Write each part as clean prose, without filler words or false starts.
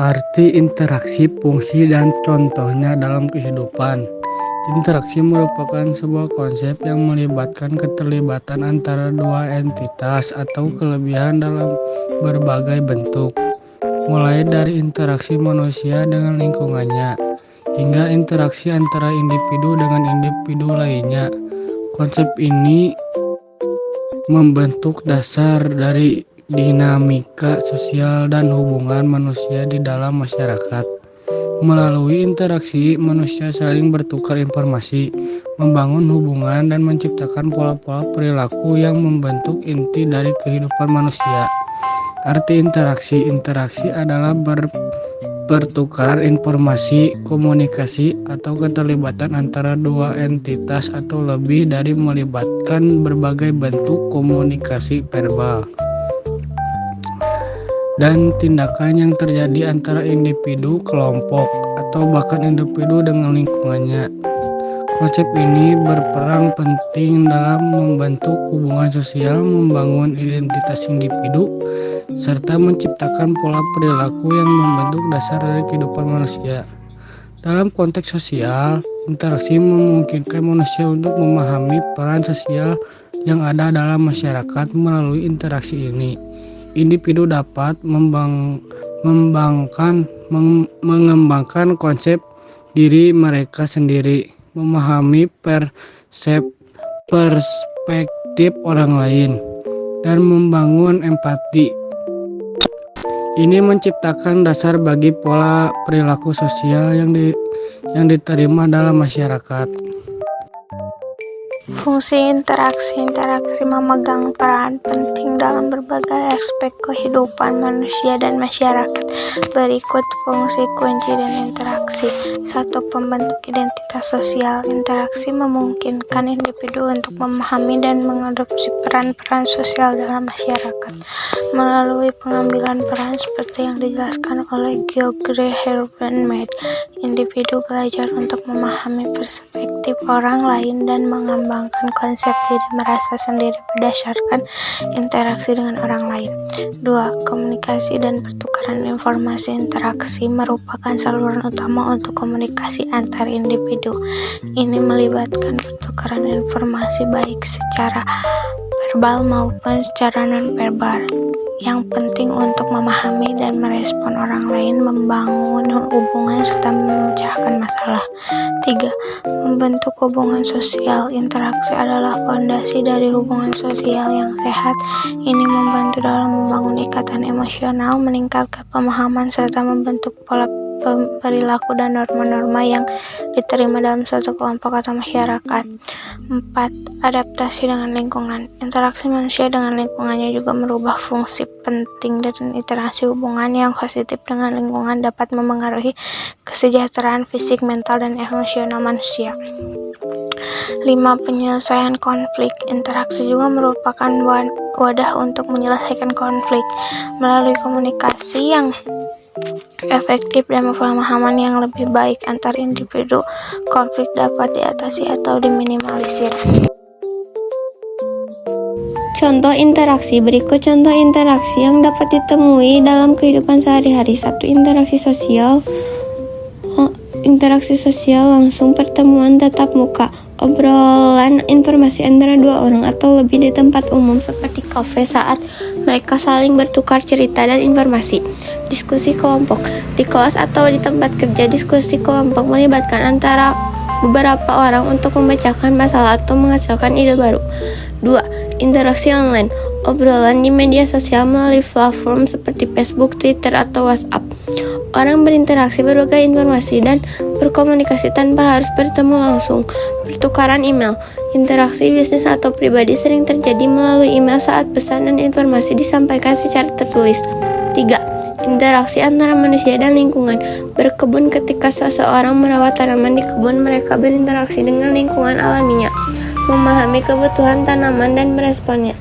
Arti interaksi, fungsi, dan contohnya dalam kehidupan. Interaksi merupakan sebuah konsep yang melibatkan keterlibatan antara dua entitas atau kelebihan dalam berbagai bentuk, mulai dari interaksi manusia dengan lingkungannya, hingga interaksi antara individu dengan individu lainnya. Konsep ini membentuk dasar dari dinamika sosial dan hubungan manusia di dalam masyarakat. Melalui interaksi, manusia saling bertukar informasi, membangun hubungan, dan menciptakan pola-pola perilaku yang membentuk inti dari kehidupan manusia. Arti interaksi. Interaksi adalah pertukaran informasi, komunikasi, atau keterlibatan antara dua entitas atau lebih dari melibatkan berbagai bentuk komunikasi verbal dan tindakan yang terjadi antara individu, kelompok, atau bahkan individu dengan lingkungannya. Konsep ini berperan penting dalam membentuk hubungan sosial, membangun identitas individu, serta menciptakan pola perilaku yang membentuk dasar dari kehidupan manusia. Dalam konteks sosial, interaksi memungkinkan manusia untuk memahami peran sosial yang ada dalam masyarakat. Melalui interaksi ini, individu dapat mengembangkan konsep diri mereka sendiri, memahami perspektif orang lain, dan membangun empati. Ini menciptakan dasar bagi pola perilaku sosial yang diterima dalam masyarakat. Fungsi interaksi memegang peran penting dalam berbagai aspek kehidupan manusia dan masyarakat. Berikut fungsi kunci dan interaksi. 1. Pembentuk identitas sosial. Interaksi memungkinkan individu untuk memahami dan mengadopsi peran-peran sosial dalam masyarakat. Melalui pengambilan peran seperti yang dijelaskan oleh George Herbert Mead, individu belajar untuk memahami perspektif orang lain dan mengembangkan konsep diri merasa sendiri berdasarkan interaksi dengan orang lain. 2. Komunikasi dan pertukaran informasi. Interaksi merupakan saluran utama untuk komunikasi antar individu. Ini melibatkan pertukaran informasi baik secara verbal maupun secara non-verbal yang penting untuk memahami dan merespon orang lain, membangun hubungan, serta memecahkan masalah. 3. Membentuk hubungan sosial. Interaksi adalah fondasi dari hubungan sosial yang sehat. Ini membantu dalam membangun ikatan emosional, meningkatkan pemahaman, serta membentuk pola perilaku dan norma-norma yang diterima dalam suatu kelompok atau masyarakat. 4. Adaptasi dengan lingkungan. Interaksi manusia dengan lingkungannya juga merubah fungsi penting dan interaksi hubungan yang positif dengan lingkungan dapat memengaruhi kesejahteraan fisik, mental, dan emosional manusia. 5. Penyelesaian konflik. Interaksi juga merupakan wadah untuk menyelesaikan konflik. Melalui komunikasi yang efektif dan pemahaman yang lebih baik antar individu, konflik dapat diatasi atau diminimalisir. Contoh interaksi. Berikut contoh interaksi yang dapat ditemui dalam kehidupan sehari-hari. 1. Interaksi sosial langsung, pertemuan tatap muka, obrolan informasi antara dua orang atau lebih di tempat umum seperti kafe saat mereka saling bertukar cerita dan informasi. Diskusi kelompok. Di kelas atau di tempat kerja, diskusi kelompok melibatkan antara beberapa orang untuk memecahkan masalah atau menghasilkan ide baru. 2. Interaksi online. Obrolan di media sosial melalui platform seperti Facebook, Twitter, atau WhatsApp. Orang berinteraksi, berbagai informasi, dan berkomunikasi tanpa harus bertemu langsung. Pertukaran email. Interaksi bisnis atau pribadi sering terjadi melalui email saat pesan dan informasi disampaikan secara tertulis. 3. Interaksi antara manusia dan lingkungan. Berkebun. Ketika seseorang merawat tanaman di kebun, mereka berinteraksi dengan lingkungan alaminya, memahami kebutuhan tanaman dan meresponnya.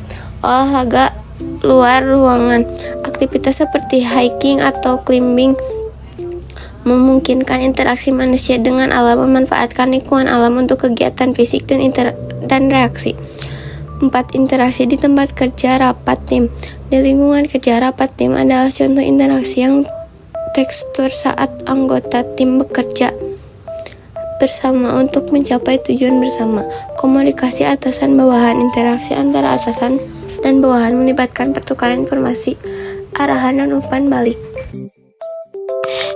Olahraga luar ruangan. Aktivitas seperti hiking atau climbing memungkinkan interaksi manusia dengan alam, memanfaatkan lingkungan alam untuk kegiatan fisik dan reaksi. 4. Interaksi di tempat kerja, rapat tim. Di lingkungan kerja, rapat tim adalah contoh interaksi yang tekstur saat anggota tim bekerja bersama untuk mencapai tujuan bersama. Komunikasi atasan-bawahan, interaksi antara atasan dan bawahan melibatkan pertukaran informasi, arahan, dan umpan balik.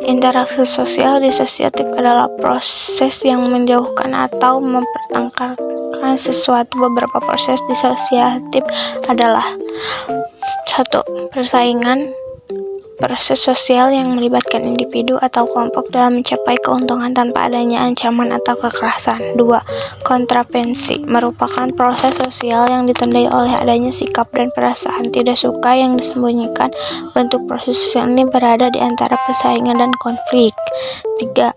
Interaksi sosial disosiatif adalah proses yang menjauhkan atau mempertengkarkan sesuatu. Beberapa proses disosiatif adalah 1. Persaingan. Proses sosial yang melibatkan individu atau kelompok dalam mencapai keuntungan tanpa adanya ancaman atau kekerasan. 2. Kontravensi merupakan proses sosial yang ditandai oleh adanya sikap dan perasaan tidak suka yang disembunyikan. Bentuk proses sosial ini berada di antara persaingan dan konflik. 3.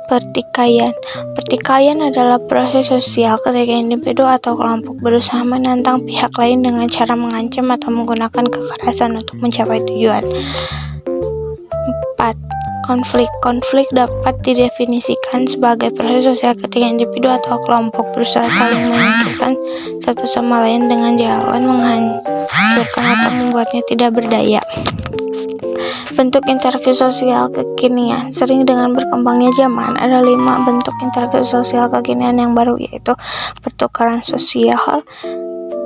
Pertikaian. Pertikaian adalah proses sosial ketika individu atau kelompok berusaha menantang pihak lain dengan cara mengancam atau menggunakan kekerasan untuk mencapai tujuan. 4. Konflik. Konflik dapat didefinisikan sebagai proses sosial ketika individu atau kelompok berusaha saling menyingkirkan satu sama lain dengan jalan menghancurkan atau membuatnya tidak berdaya. Bentuk interaksi sosial kekinian. Sering dengan berkembangnya zaman, ada 5 bentuk interaksi sosial kekinian yang baru, yaitu pertukaran sosial,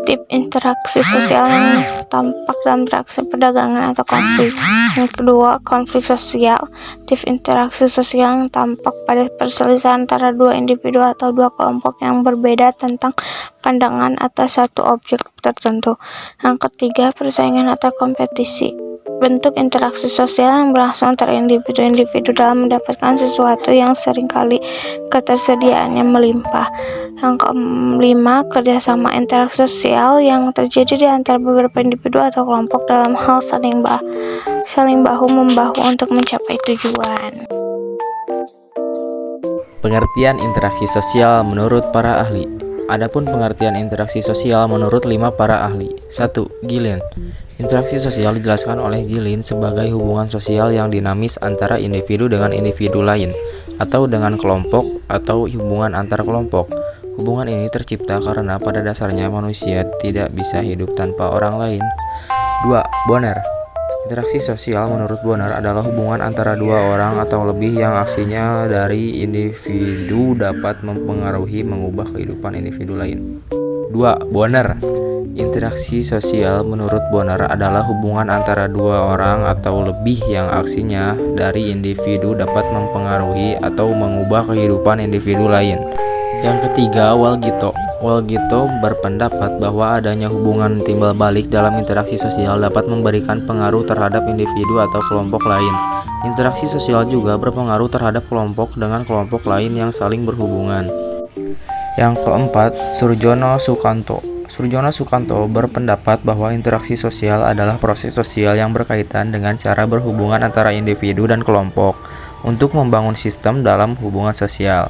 tip interaksi sosial yang tampak dalam interaksi perdagangan atau konflik. Yang kedua, konflik sosial, tip interaksi sosial yang tampak pada perselisihan antara dua individu atau dua kelompok yang berbeda tentang pandangan atas satu objek tertentu. Yang ketiga, persaingan atau kompetisi, bentuk interaksi sosial yang berlangsung antara individu-individu dalam mendapatkan sesuatu yang seringkali ketersediaannya melimpah. Yang kelima, kerjasama interaksi sosial yang terjadi di antara beberapa individu atau kelompok dalam hal saling bahu-membahu untuk mencapai tujuan. Pengertian interaksi sosial menurut para ahli. Adapun pengertian interaksi sosial menurut 5 para ahli. 1. Gillen. Interaksi sosial dijelaskan oleh Gillen sebagai hubungan sosial yang dinamis antara individu dengan individu lain, atau dengan kelompok, atau hubungan antar kelompok. Hubungan ini tercipta karena pada dasarnya manusia tidak bisa hidup tanpa orang lain. 2. Bonner. Interaksi sosial menurut Bonner adalah hubungan antara dua orang atau lebih yang aksinya dari individu dapat mempengaruhi mengubah kehidupan individu lain. 2. Bonner. Interaksi sosial menurut Bonner adalah hubungan antara dua orang atau lebih yang aksinya dari individu dapat mempengaruhi atau mengubah kehidupan individu lain. Yang ketiga, Walgito. Walgito berpendapat bahwa adanya hubungan timbal balik dalam interaksi sosial dapat memberikan pengaruh terhadap individu atau kelompok lain. Interaksi sosial juga berpengaruh terhadap kelompok dengan kelompok lain yang saling berhubungan. Yang keempat, Surjono Sukanto. Surjono Sukanto berpendapat bahwa interaksi sosial adalah proses sosial yang berkaitan dengan cara berhubungan antara individu dan kelompok untuk membangun sistem dalam hubungan sosial.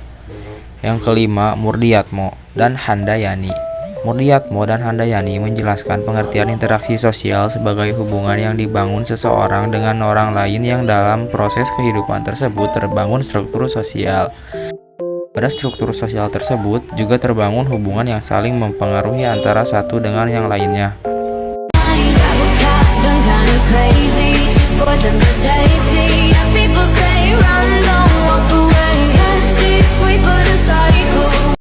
Yang kelima, Murdiatmo dan Handayani. Murdiatmo dan Handayani menjelaskan pengertian interaksi sosial sebagai hubungan yang dibangun seseorang dengan orang lain yang dalam proses kehidupan tersebut terbangun struktur sosial. Pada struktur sosial tersebut juga terbangun hubungan yang saling mempengaruhi antara satu dengan yang lainnya. Crazy.